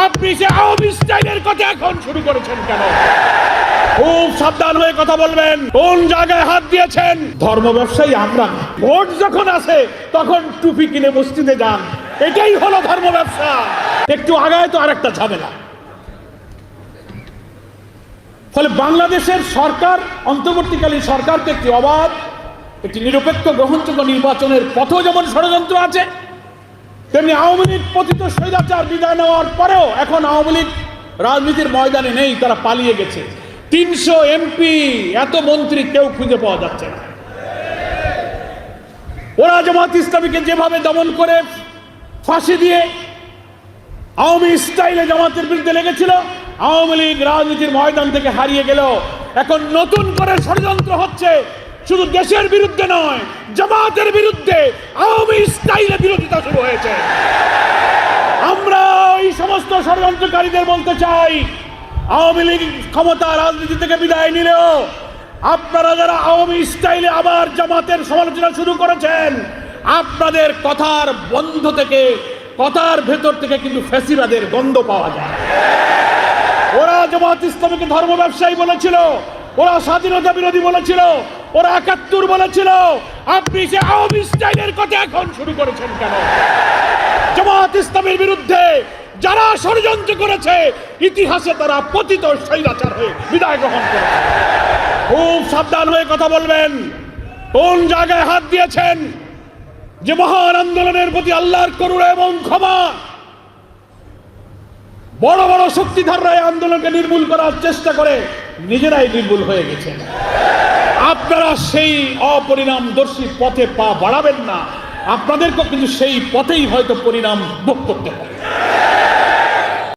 আপনি যে আওয়ামী স্টাইলের কথা এখন শুরু করেছেন কেন? খুব সাবধান হয়ে কথা বলবেন। কোন জায়গায় হাত দিয়েছেন? ধর্ম ব্যবসায়ী আমরা না। ভোট যখন আসে তখন টুপি কিনে মসজিদে যান, এটাই হলো ধর্ম ব্যবসা। একটু আগায় তো আরেকটা ঝামেলা। ফলে বাংলাদেশের সরকার, অন্তর্বর্তীকালীন সরকারকে একটি অবাধ, একটি নিরপেক্ষ গ্রহণযোগ্য নির্বাচনের পথেও যেমন ষড়যন্ত্র আছে, তেমনি আওয়ামী লীগ পতিত স্বৈরাচার বিদায় নেওয়ার পরেও এখন আওয়ামী লীগ রাজনীতির ময়দানে নেই, তারা পালিয়ে গেছে। 300 এমপি, এত মন্ত্রী কেউ খুঁজে পাওয়া যাচ্ছে না। ওরা জামাত ইসলামীকে যেভাবে দমন করে ফাঁসি দিয়ে আওয়ামী স্টাইলে জামাতের বিরুদ্ধে লেগেছিল, আওয়ামী লীগ রাজনীতির ময়দান থেকে হারিয়ে গেল। এখন নতুন করে ষড়যন্ত্র হচ্ছে, শুধু দেশের বিরুদ্ধে নয়, জামাতের বিরুদ্ধে আওয়ামী স্টাইলে বিরোধিতা শুরু হয়েছে। আমরা এই সমস্ত ষড়যন্ত্রকারীদের বলতে চাই, আওয়ামী লীগ ক্ষমতা রাজনীতি থেকে বিদায় নিলেও আপনারা যারা আওয়ামী স্টাইলে আবার জামাতের সমালোচনা শুরু করেছেন, আপনাদের কথার বন্ধ থেকে, কথার ভেতর থেকে কিন্তু ফ্যাসিবাদের গন্ধ পাওয়া যায়। ওরা জামাত ইসলামীকে ধর্ম ব্যবসায়ী বলেছিল, ওরা স্বাধীনতা বিরোধী বলেছিল, ওরা ৭১ বলেছিল। আপনি যে আওয়ামী স্টাইলের কথা এখন শুরু করেছেন কেন? জামাত ইসলামের বিরুদ্ধে যারা ষড়যন্ত্র করেছে, ইতিহাসে তারা পতিত স্বৈরাচার হয়ে বিদায় গ্রহণ করেছে। খুব সাবধান হয়ে কথা বলবেন। কোন জায়গায় হাত দিয়েছেন? যে মহান আন্দোলনের প্রতি আল্লাহর করুণা এবং ক্ষমা, বড় বড় শক্তিধররা এই আন্দোলনকে নির্মূল করার চেষ্টা করে নিজেরাই নির্মূল হয়ে গেছে। আপনারা সেই অপরিণামদর্শী পথে পা বাড়াবেন না, আপনাদেরকে কিন্তু সেই পথেই হয়তো পরিণাম ভোগ করতে হবে।